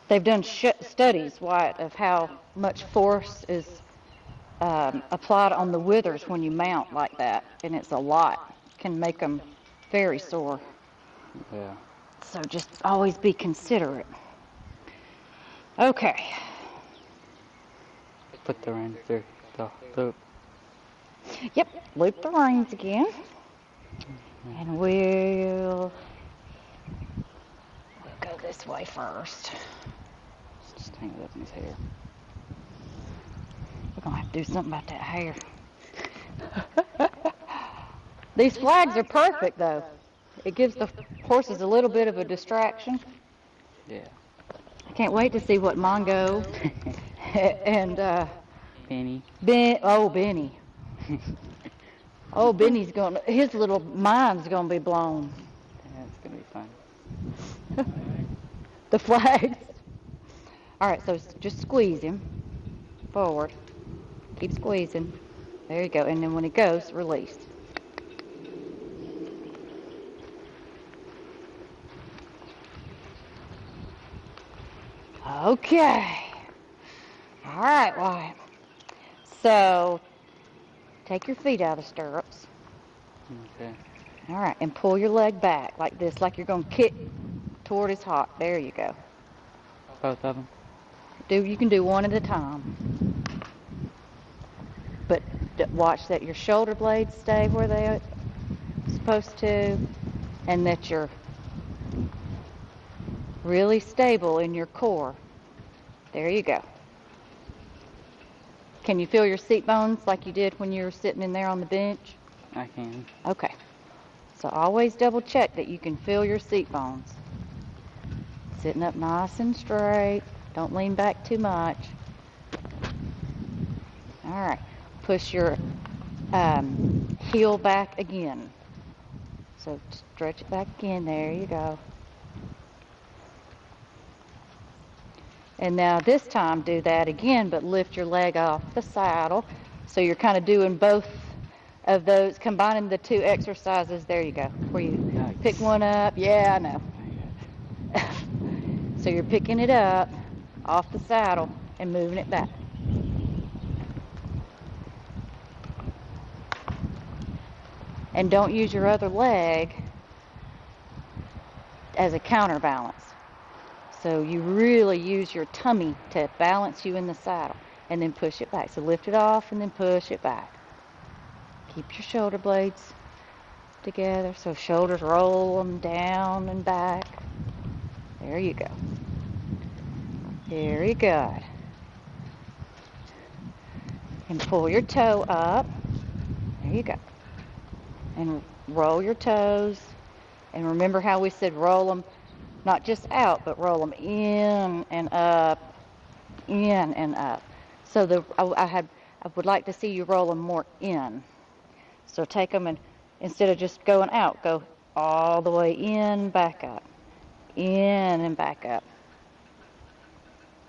They've done studies, Wyatt, of how much force is applied on the withers when you mount like that, and it's a lot. Can make them very sore. Yeah. So just always be considerate. Okay. Put the reins through the loop. Yep. Loop the reins again, and we'll go this way first. Just hang it up in his hair. We're gonna have to do something about that hair. These flags are perfect, though. It gives the horses a little bit of a distraction. Yeah. I can't wait to see what Mongo and Penny. Benny. Oh, Benny's going. His little mind's gonna be blown. That's gonna be fun. The flags. All right, so just squeeze him forward. Keep squeezing. There you go. And then when it goes, release. Okay. All right, Wyatt. So take your feet out of the stirrups. Okay. All right, and pull your leg back like this, like you're going to kick toward his hock. There you go. Both of them. You can do one at a time. But watch that your shoulder blades stay where they're supposed to, and that you're really stable in your core. There you go. Can you feel your seat bones like you did when you were sitting in there on the bench? I can. Okay. So always double check that you can feel your seat bones. Sitting up nice and straight. Don't lean back too much. All right. Push your heel back again. So stretch it back again. There you go. And now this time do that again, but lift your leg off the saddle. So you're kind of doing both of those, combining the two exercises. There you go. Where you pick one up. Yeah, I know. So you're picking it up off the saddle and moving it back. And don't use your other leg as a counterbalance. So you really use your tummy to balance you in the saddle and then push it back. So lift it off and then push it back. Keep your shoulder blades together. So shoulders, roll them down and back. There you go. Very good. And pull your toe up. There you go. And roll your toes. And remember how we said roll them, not just out, but roll them in and up, in and up. So I would like to see you roll them more in. So take them and instead of just going out, go all the way in, back up, in and back up.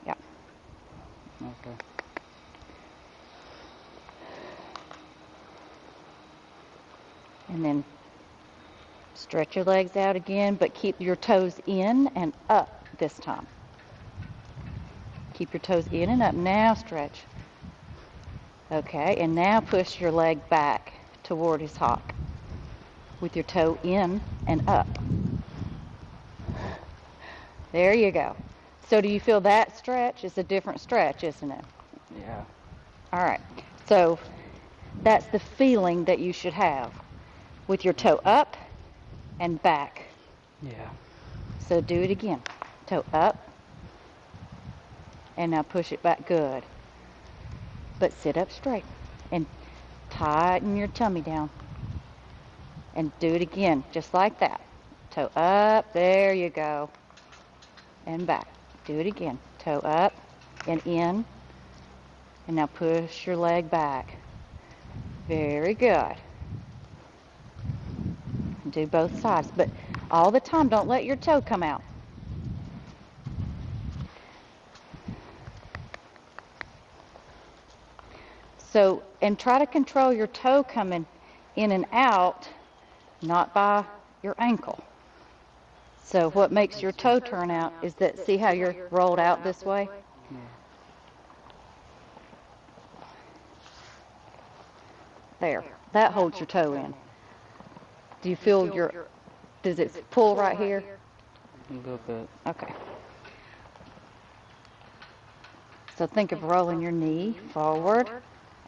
Yeah. Okay. And then stretch your legs out again, but keep your toes in and up this time. Keep your toes in and up. Now stretch. Okay, and now push your leg back toward his hock with your toe in and up. There you go. So do you feel that stretch? It's a different stretch, isn't it? Yeah. All right. So that's the feeling that you should have with your toe up and back. Yeah. So do it again. Toe up. And now push it back. Good. But sit up straight and tighten your tummy down. And do it again, just like that. Toe up. There you go. And back. Do it again. Toe up and in. And now push your leg back. Very good. Do both sides. But all the time, don't let your toe come out. So, and try to control your toe coming in and out, not by your ankle. So what makes your toe turn out is that, see how you're rolled out this way? Yeah. There. That holds your toe in. Do you feel does it pull right here? A little bit. Okay. So think of rolling your knee forward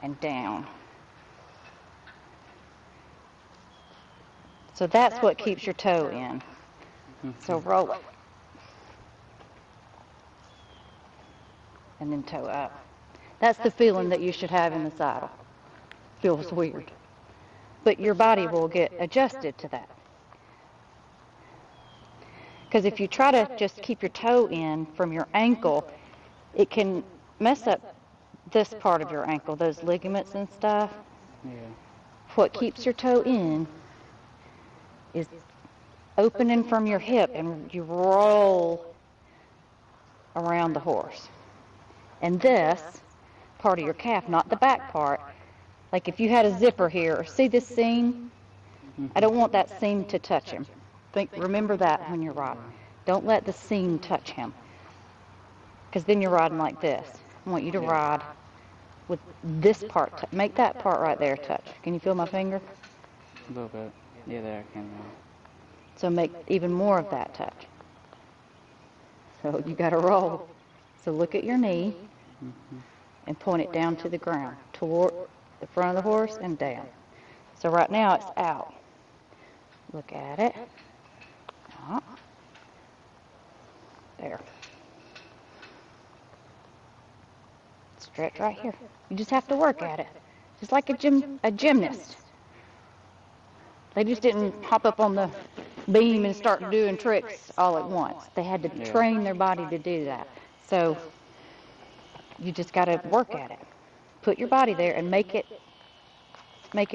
and down. So that's what keeps your toe in. So roll it. And then toe up. That's the feeling that you should have in the saddle. Feels weird. But your body will get adjusted to that. Because if you try to just keep your toe in from your ankle, it can mess up this part of your ankle, those ligaments and stuff. Yeah. What keeps your toe in is opening from your hip, and you roll around the horse. And this part of your calf, not the back part, like if you had a zipper here, see this seam? I don't want that seam to touch him. Remember that when you're riding. Don't let the seam touch him, because then you're riding like this. I want you to ride with this part. Make that part right there touch. Can you feel my finger? A little bit. Yeah, there I can now. So make even more of that touch. So you got to roll. So look at your knee and point it down to the ground, toward the front of the horse and down. So right now it's out. Look at it. There. Stretch right here. You just have to work at it. Just like a gymnast. They just didn't hop up on the beam and start doing tricks all at once. They had to train their body to do that. So you just got to work at it. Put your body there and make it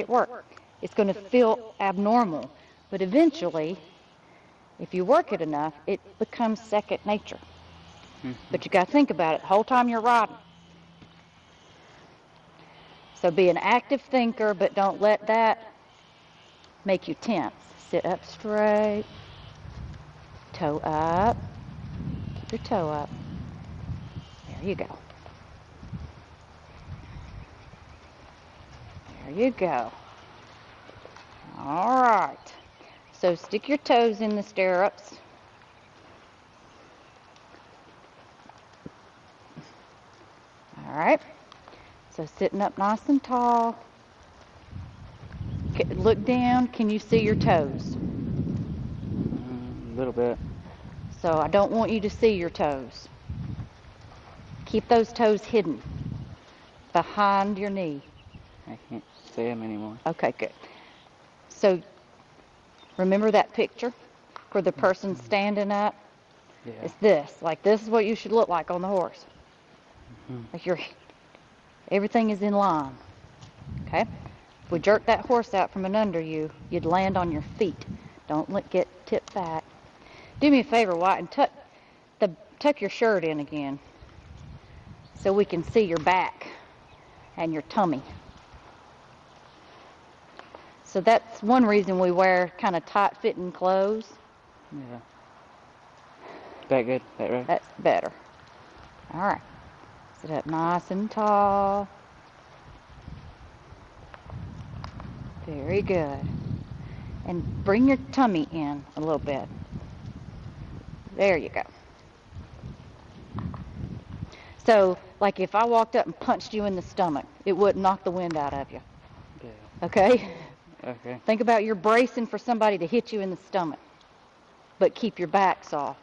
work. It's going to feel abnormal, but eventually, if you work it enough, it becomes second nature. But you got to think about it the whole time you're riding. So be an active thinker, but don't let that make you tense. Sit up straight, toe up, keep your toe up. There you go. There you go. All right. So stick your toes in the stirrups. All right. So sitting up nice and tall. Look down. Can you see your toes? A little bit. So I don't want you to see your toes. Keep those toes hidden behind your knee. I can't see them anymore. Okay, good. So remember that picture where the person's standing up? Yeah. It's this. Like this is what you should look like on the horse. Like everything is in line. Okay? If we jerk that horse out from under you, you'd land on your feet. Don't get tipped back. Do me a favor, Wyatt, and tuck your shirt in again so we can see your back and your tummy. So that's one reason we wear kind of tight-fitting clothes. Yeah. That good? That right? That's better. All right. Sit up nice and tall. Very good. And bring your tummy in a little bit. There you go. So, like if I walked up and punched you in the stomach, it wouldn't knock the wind out of you. Yeah. Okay? Okay. Think about you're bracing for somebody to hit you in the stomach, but keep your back soft.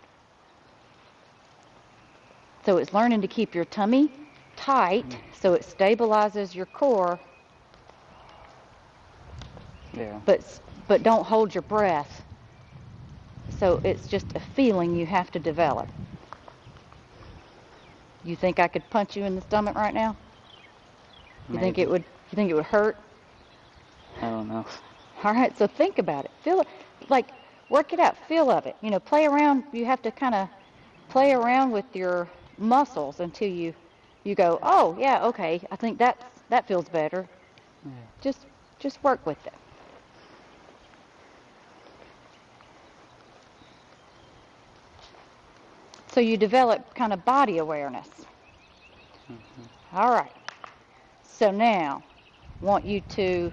So it's learning to keep your tummy tight so it stabilizes your core, Yeah. but don't hold your breath. So it's just a feeling you have to develop. You think I could punch you in the stomach right now? You think it would hurt? I don't know. All right, so think about it. Feel it, like work it out. Feel of it. Play around. You have to kind of play around with your muscles until you go, oh yeah, okay. I think that feels better. Yeah. Just work with it. So you develop kind of body awareness. All right. So now, want you to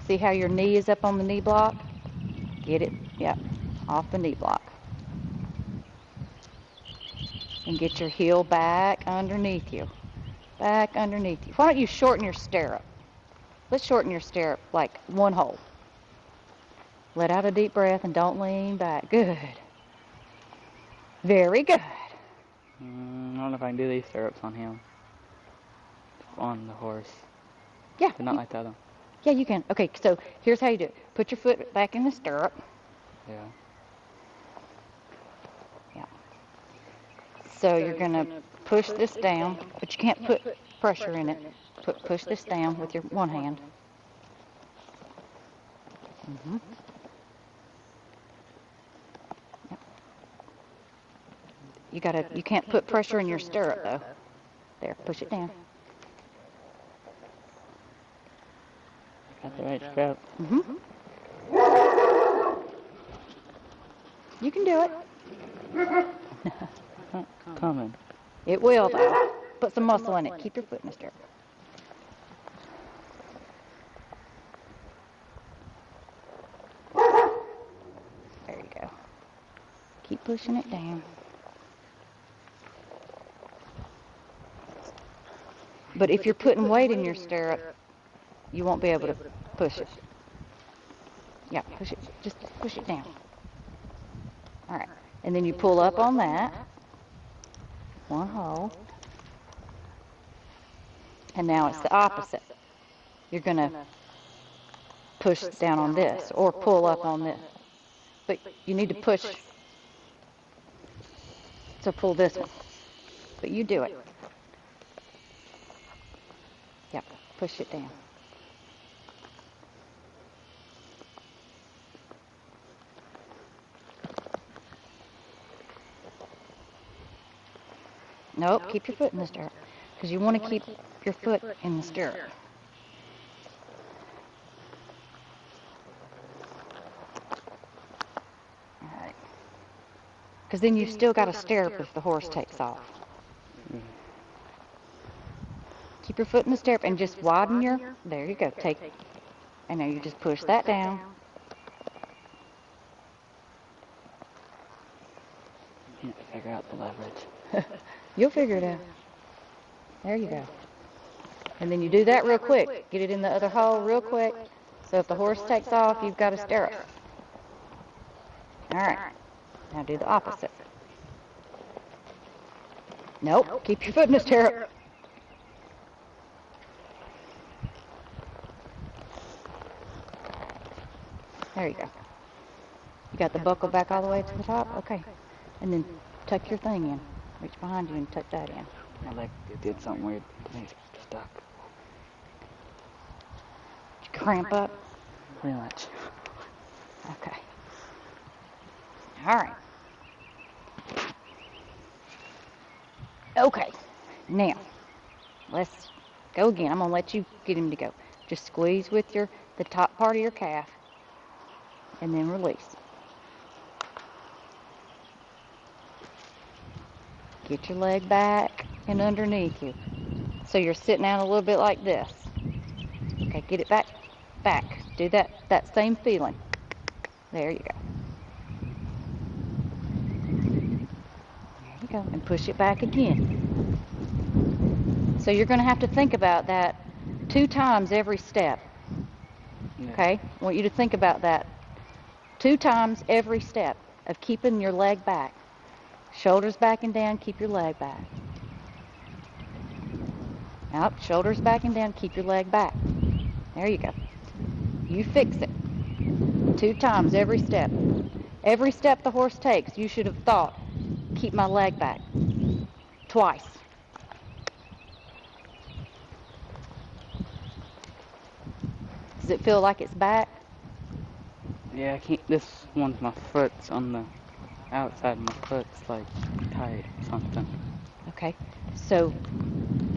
see how your knee is up on the knee block? Get it, yep, off the knee block. And get your heel back underneath you. Back underneath you. Why don't you shorten your stirrup? Let's shorten your stirrup like one hole. Let out a deep breath and don't lean back. Good. Very good. I don't know if I can do these stirrups on him. On the horse. Yeah. But not like that. Yeah, you can. Okay, so here's how you do it. Put your foot back in the stirrup. Yeah. Yeah. So you're going to push this down, but you can't put pressure in it. Push this down with your one hand. Mm-hmm. Yep. You can't put pressure in your stirrup though. There, push it down. Got the right strap. Mm-hmm. You can do it. Coming. It will though. Put some muscle in it. Keep your foot in the stirrup. There you go. Keep pushing it down. But if you're putting weight in your stirrup, you won't be able to push it. Yeah, push it. Just push it down. All right. And then you pull up on that. One hole. And now it's the opposite. You're going to push down on this or pull up on this. But you need to push to pull this one. But you do it. Yep, push it down. Nope, keep your foot in the stirrup. Because you want to keep your foot in the stirrup. All right. Because then you've still got a stirrup if the horse takes off. Keep your foot in the stirrup and just widen your, there you go, and now you just push that down. Can't figure out the leverage. You'll figure it out. There you go. And then you do that real quick. Get it in the other hole real quick. So if the horse takes off, you've got a stirrup. All right. Now do the opposite. Nope. Keep your foot in the stirrup. There you go. You got the buckle back all the way to the top? Okay. And then tuck your thing in. Reach behind you and tuck that in. My leg did something weird. It's stuck. Did you cramp up? Pretty much. Okay. All right. Okay. Now, let's go again. I'm going to let you get him to go. Just squeeze with the top part of your calf and then release. Get your leg back and underneath you. So you're sitting out a little bit like this. Okay, get it back. Do that same feeling. There you go. There you go. And push it back again. So you're going to have to think about that 2 times every step. Okay? I want you to think about that 2 times every step of keeping your leg back. Shoulders back and down, keep your leg back. Up, shoulders back and down, keep your leg back. There you go. You fix it. 2 times every step. Every step the horse takes, you should have thought, keep my leg back. Twice. Does it feel like it's back? Yeah, I can't. This one's my foot's on the outside of my foot's like tight or something. Okay. So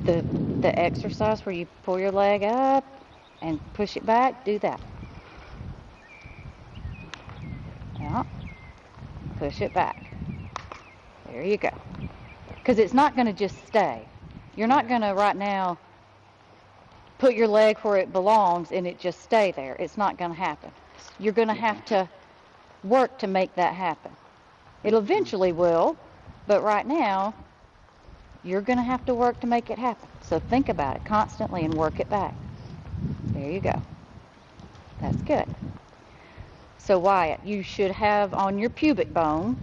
the exercise where you pull your leg up and push it back, do that. Yeah. Push it back. There you go. Because it's not going to just stay. You're not going to right now put your leg where it belongs and it just stay there. It's not going to happen. You're going to have to work to make that happen. It eventually will, but right now you're going to have to work to make it happen. So think about it constantly and work it back. There you go. That's good. So Wyatt, you should have on your pubic bone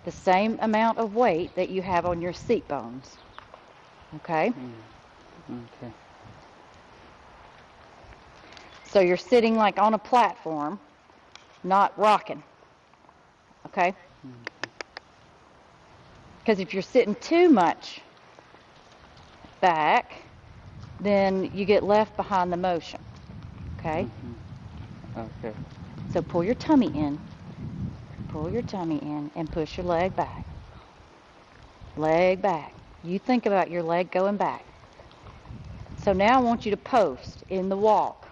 the same amount of weight that you have on your seat bones. Okay? Okay. So you're sitting like on a platform, not rocking. Okay? Because if you're sitting too much back, then you get left behind the motion. Okay? Okay. So pull your tummy in. Pull your tummy in and push your leg back. Leg back. You think about your leg going back. So now I want you to post in the walk.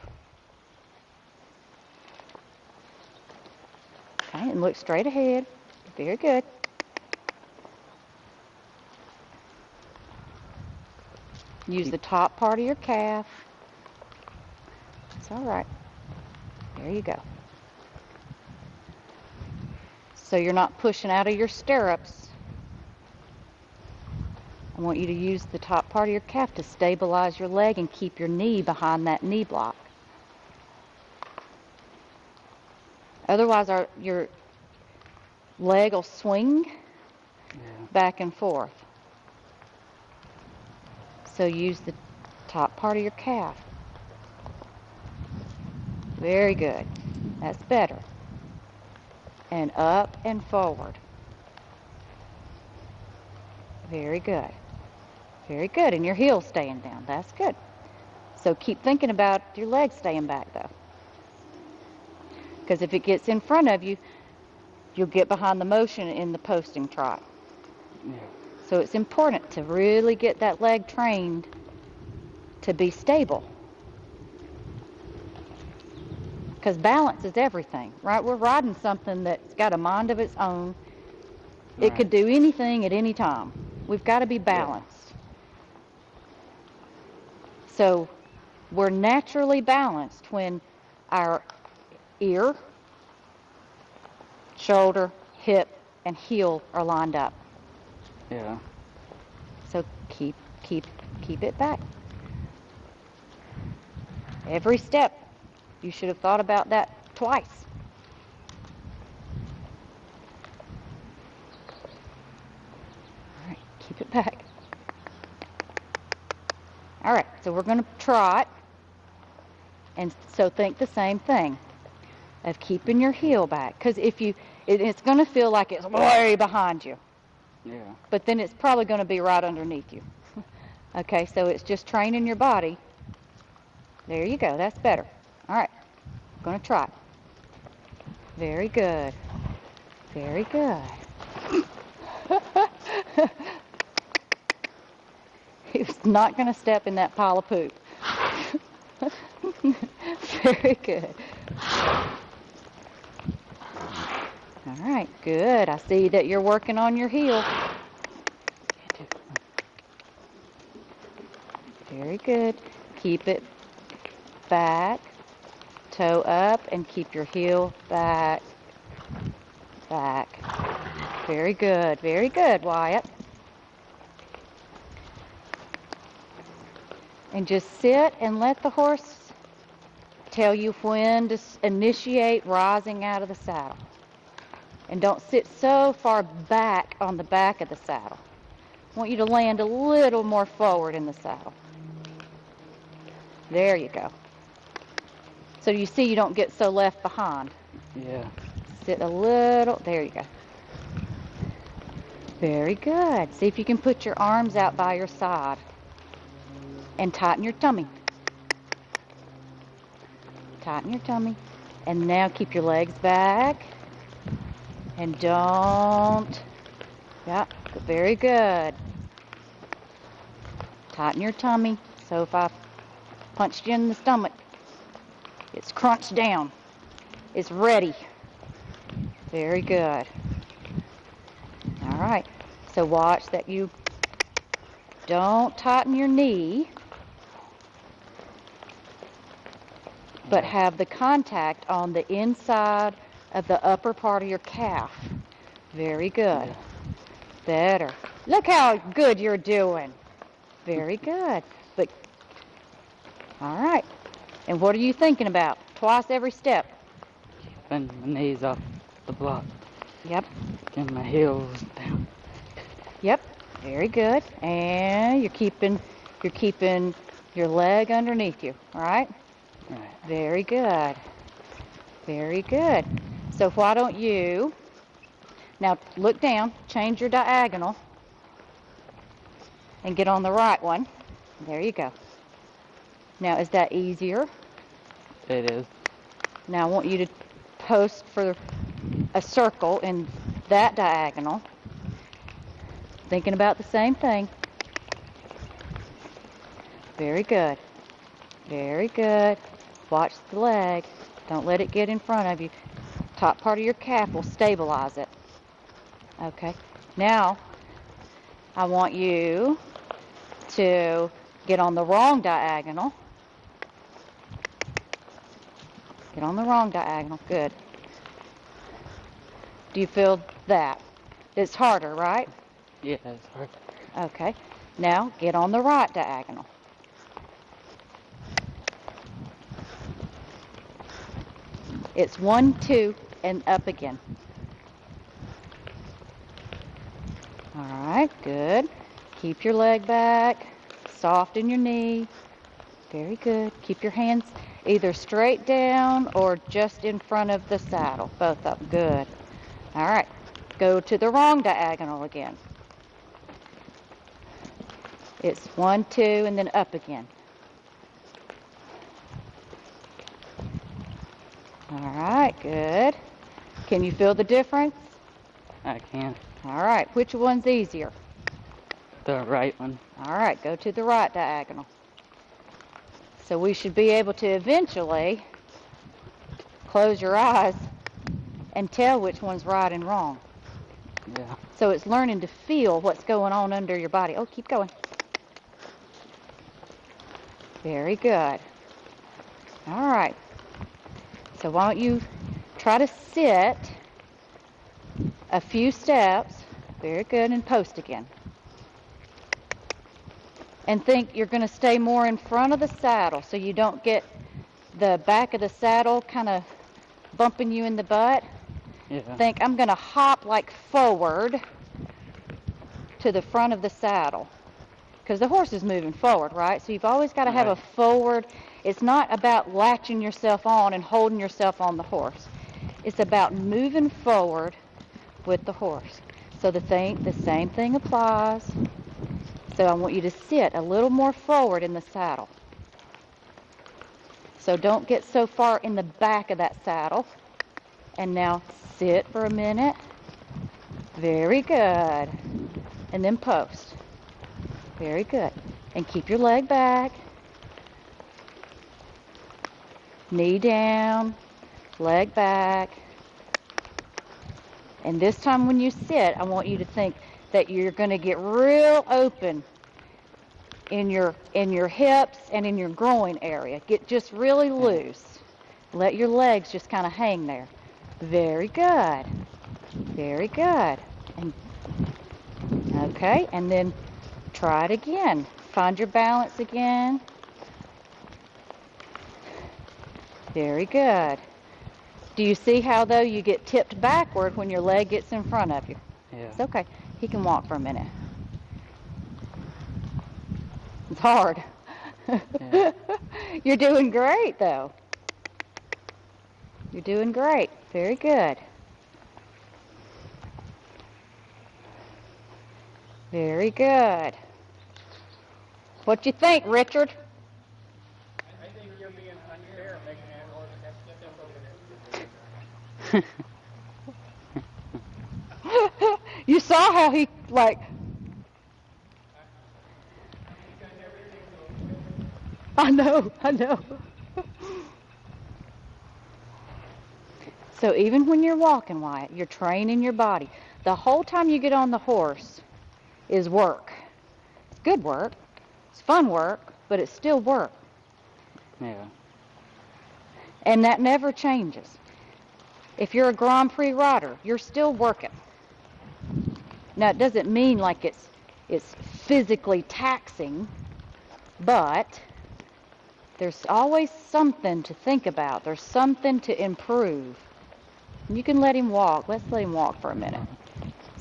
Okay, and look straight ahead. Very good. Use the top part of your calf. It's all right. There you go. So you're not pushing out of your stirrups. I want you to use the top part of your calf to stabilize your leg and keep your knee behind that knee block. Otherwise, your leg will swing back and forth. So use the top part of your calf. Very good. That's better. And up and forward. Very good. Very good. And your heel's staying down. That's good. So keep thinking about your legs staying back, though. Because if it gets in front of you, you'll get behind the motion in the posting trot. Yeah. So it's important to really get that leg trained to be stable. Because balance is everything, right? We're riding something that's got a mind of its own. It could do anything at any time. We've got to be balanced. So we're naturally balanced when our ear, shoulder, hip, and heel are lined up. Yeah. So keep it back. Every step, you should have thought about that twice. All right, keep it back. All right, so we're going to trot. And so think the same thing of keeping your heel back. Because it's going to feel like it's way behind you. Yeah. But then it's probably going to be right underneath you. Okay, so it's just training your body. There you go, that's better. All right, going to trot. Very good. Very good. He was not going to step in that pile of poop. Very good. All right, good. I see that you're working on your heel. Very good. Keep it back, toe up, and keep your heel back, back. Very good. Very good, Wyatt. And just sit and let the horse tell you when to initiate rising out of the saddle. And don't sit so far back on the back of the saddle. I want you to land a little more forward in the saddle. There you go. So you see you don't get so left behind. Yeah. Sit a little, there you go. Very good. See if you can put your arms out by your side and tighten your tummy. Tighten your tummy. And now keep your legs back. And don't, yeah, very good. Tighten your tummy. So if I punched you in the stomach, it's crunched down. It's ready. Very good. All right. So watch that you don't tighten your knee, but Yeah. have the contact on the inside of the upper part of your calf. Very good. Yeah. Better. Look how good you're doing. Very good. But, all right. And what are you thinking about? Twice every step. Keeping my knees off the block Yep. and my heels down. Yep. Very good. And you're keeping your leg underneath you. All right? Right. Very good. Very good. So why don't you now look down, change your diagonal, and get on the right one. There you go. Now, is that easier? It is. Now, I want you to post for a circle in that diagonal. Thinking about the same thing. Very good. Very good. Watch the leg. Don't let it get in front of you. Top part of your calf will stabilize it. Okay. Now, I want you to get on the wrong diagonal. Get on the wrong diagonal. Good. Do you feel that? It's harder, right? Yeah, it's hard. Okay. Now get on the right diagonal. It's 1, 2, and up again. All right, good. Keep your leg back, soften your knee. Very good. Keep your hands either straight down or just in front of the saddle. Both of them. Good. All right. Go to the wrong diagonal again. It's 1, 2, and then up again. All right, good. Can you feel the difference? I can. All right, which one's easier? The right one. All right, go to the right diagonal. So we should be able to eventually close your eyes and tell which one's right and wrong. Yeah. So it's learning to feel what's going on under your body. Oh, keep going. Very good. All right. So why don't you try to sit a few steps. Very good, and post again. And think you're going to stay more in front of the saddle so you don't get the back of the saddle kind of bumping you in the butt. Yeah. Think I'm going to hop like forward to the front of the saddle because the horse is moving forward, right? So you've always got to have a Right. forward. It's not about latching yourself on and holding yourself on the horse. It's about moving forward with the horse. So the same thing applies. So I want you to sit a little more forward in the saddle. So don't get so far in the back of that saddle. And now sit for a minute. Very good. And then post. Very good. And keep your leg back. Knee down. Leg back. And this time when you sit, I want you to think that you're going to get real open in your hips and in your groin area. Get just really Yeah. loose. Let your legs just kind of hang there. Very good. Very good. And okay, and then try it again. Find your balance again. Very good. Do you see how, though, you get tipped backward when your leg gets in front of you? Yeah. It's okay. He can walk for a minute. It's hard. Yeah. You're doing great, though. You're doing great. Very good. Very good. What you think, Richard? I think you're being unfair making that horse have to step over You saw how he, like, there. He's got everything so quick. I know, I know. So even when you're walking, Wyatt, you're training your body. The whole time you get on the horse, is work. It's good work. It's fun work, but it's still work. Yeah. And that never changes. If you're a Grand Prix rider, you're still working. Now, it doesn't mean like it's physically taxing, but there's always something to think about. There's something to improve. And you can let him walk. Let's let him walk for a minute.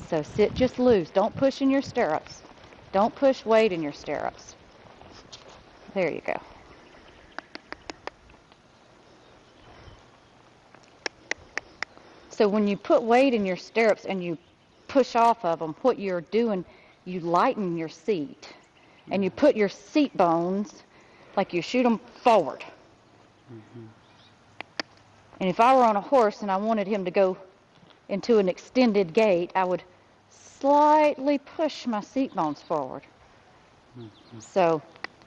So sit just loose. Don't push in your stirrups. Don't push weight in your stirrups. There you go. So when you put weight in your stirrups and you push off of them, what you're doing, you lighten your seat. And you put your seat bones, like you shoot them forward. Mm-hmm. And if I were on a horse and I wanted him to go into an extended gait, I would slightly push my seat bones forward. Mm-hmm. So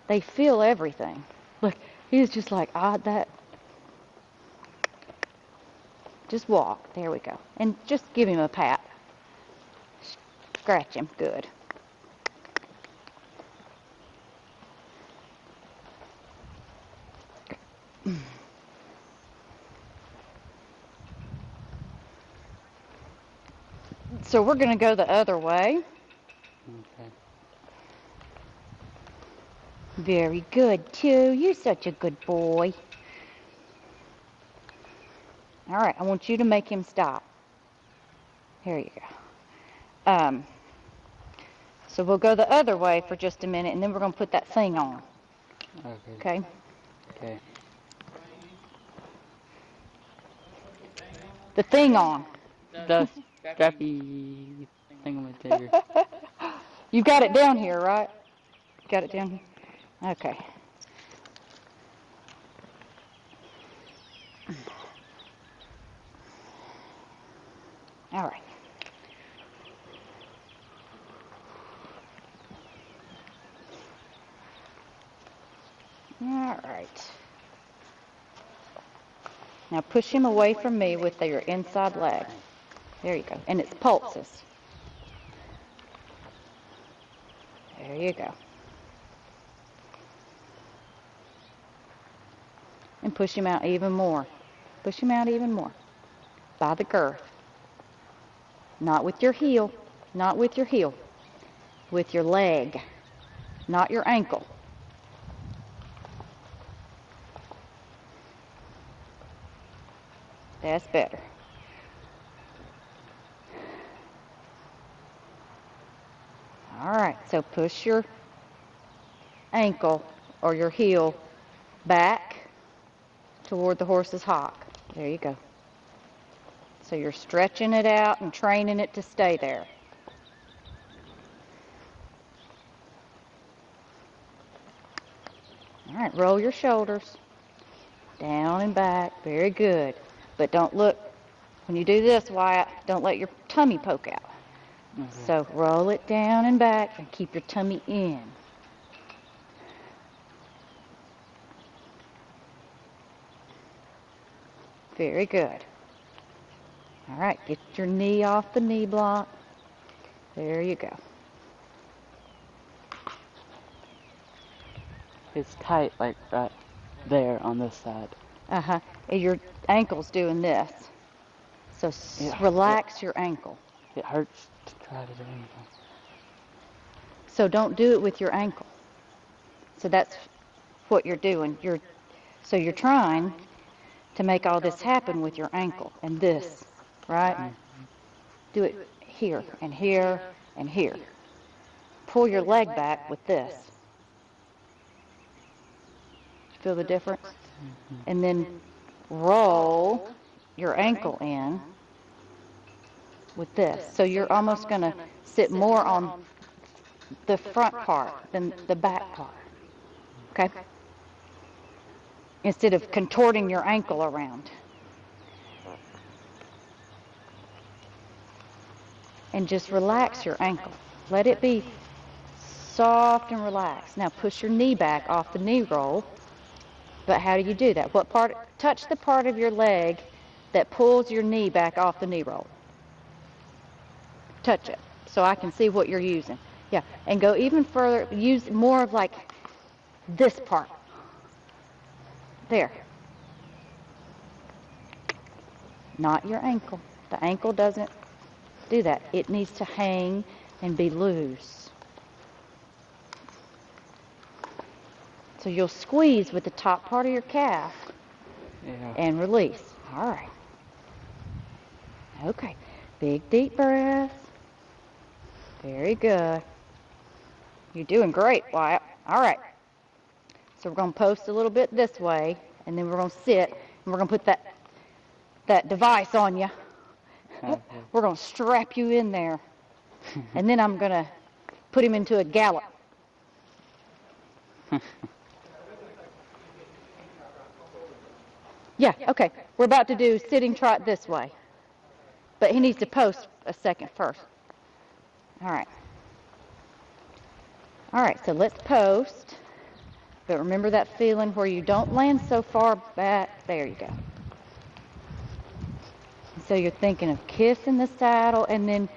they feel everything. Look, he's just like, that. Just walk. There we go. And just give him a pat. Scratch him. Good. So we're going to go the other way. Okay. Very good, too. You're such a good boy. All right, I want you to make him stop. Here you go. So we'll go the other way for just a minute, and then we're going to put that thing on. Okay. Okay? Okay. The thing on. The strappy thingamajigger. You got it down here, right? Got it down here? Okay. All right. All right. Now push him away from me with your inside leg. There you go. And it's pulses. There you go. And push him out even more. Push him out even more. By the girth. Not with your heel. Not with your heel. With your leg. Not your ankle. That's better. All right, so push your ankle or your heel back toward the horse's hock. There you go. So you're stretching it out and training it to stay there. All right, roll your shoulders. Down and back. Very good. But don't look, when you do this, Wyatt, don't let your tummy poke out. Okay. So roll it down and back and keep your tummy in. Very good. All right, get your knee off the knee block. There you go. It's tight like right there on this side. Uh-huh. And your ankle's doing this. So relax your ankle. It hurts to try to do anything. So don't do it with your ankle. So that's what you're doing. So you're trying to make all this happen with your ankle and this, right? Mm-hmm. Do it here and here and here. Pull your leg back with this. Feel the difference? Mm-hmm. And then roll your ankle in with this. So you're almost going to sit more on the front part than the back part. Okay? Instead of contorting your ankle around. And just relax your ankle. Let it be soft and relaxed. Now push your knee back off the knee roll. But how do you do that? What part? Touch the part of your leg that pulls your knee back off the knee roll. Touch it so I can see what you're using. Yeah, and go even further. Use more of like this part. There. Not your ankle. The ankle doesn't do that. It needs to hang and be loose. So you'll squeeze with the top part of your calf Yeah. and release. All right. Okay. Big deep breath. Very good. You're doing great, Wyatt. All right. So we're going to post a little bit this way, and then we're going to sit, and we're going to put that device on you. Okay. We're going to strap you in there, and then I'm going to put him into a gallop. Yeah, okay. We're about to do sitting trot this way. But he needs to post a second first. All right. All right, so let's post. But remember that feeling where you don't land so far back. There you go. So you're thinking of kissing the saddle and then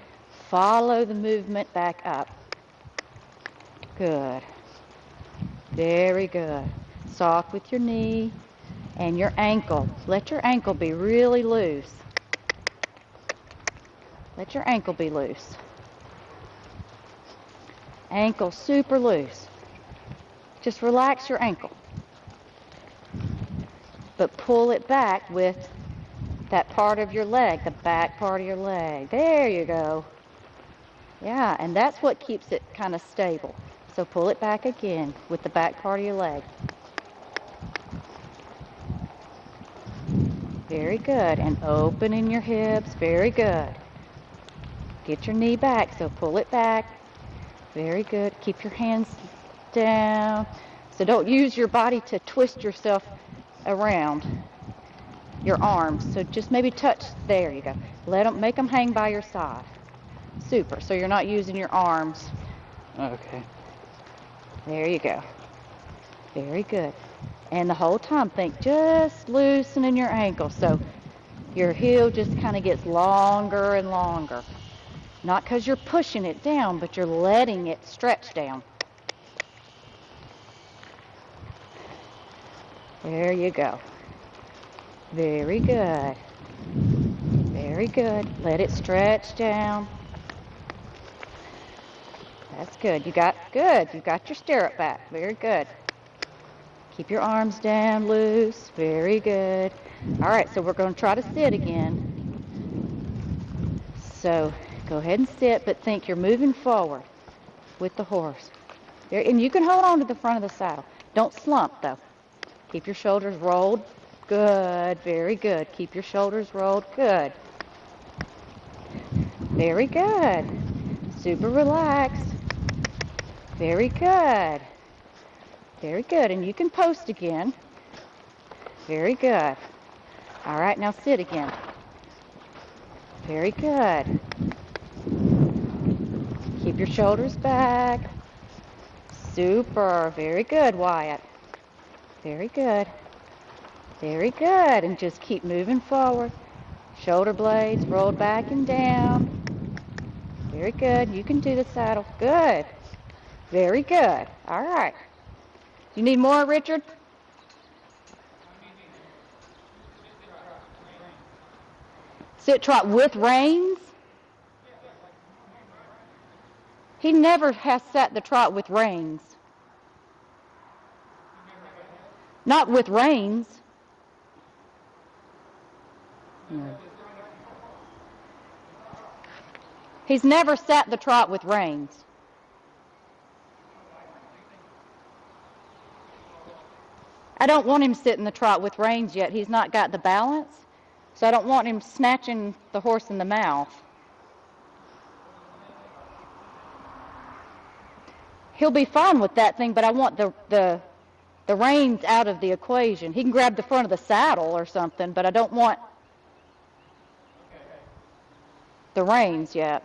follow the movement back up. Good. Very good. Soft with your knee and your ankle. Let your ankle be really loose. Let your ankle be loose. Ankle super loose. Just relax your ankle. But pull it back with that part of your leg, the back part of your leg. There you go. Yeah, and that's what keeps it kind of stable. So pull it back again with the back part of your leg. Very good. And opening your hips. Very good. Get your knee back, so pull it back. Very good. Keep your hands down. So don't use your body to twist yourself around your arms. So just maybe touch. There you go. Make them hang by your side. Super. So you're not using your arms. Okay. There you go. Very good. And the whole time think just loosening your ankle. So your heel just kind of gets longer and longer. Not because you're pushing it down, but you're letting it stretch down. There you go. Very good. Very good. Let it stretch down. That's good. You got your stirrup back. Very good. Keep your arms down loose. Very good. All right, so we're going to try to sit again. So go ahead and sit, but think you're moving forward with the horse. There, and you can hold on to the front of the saddle. Don't slump, though. Keep your shoulders rolled. Good. Very good. Keep your shoulders rolled. Good. Very good. Super relaxed. Very good. Very good. And you can post again. Very good. All right, now sit again. Very good. Keep your shoulders back. Super. Very good, Wyatt. Very good. Very good. And just keep moving forward. Shoulder blades rolled back and down. Very good. You can do the saddle. Good. Very good. All right. You need more, Richard? Sit trot with reins? He never has sat the trot with reins. Not with reins. No. He's never sat the trot with reins. I don't want him sitting the trot with reins yet. He's not got the balance. So I don't want him snatching the horse in the mouth. He'll be fine with that thing, but I want the reins out of the equation. He can grab the front of the saddle or something, but I don't want the reins yet.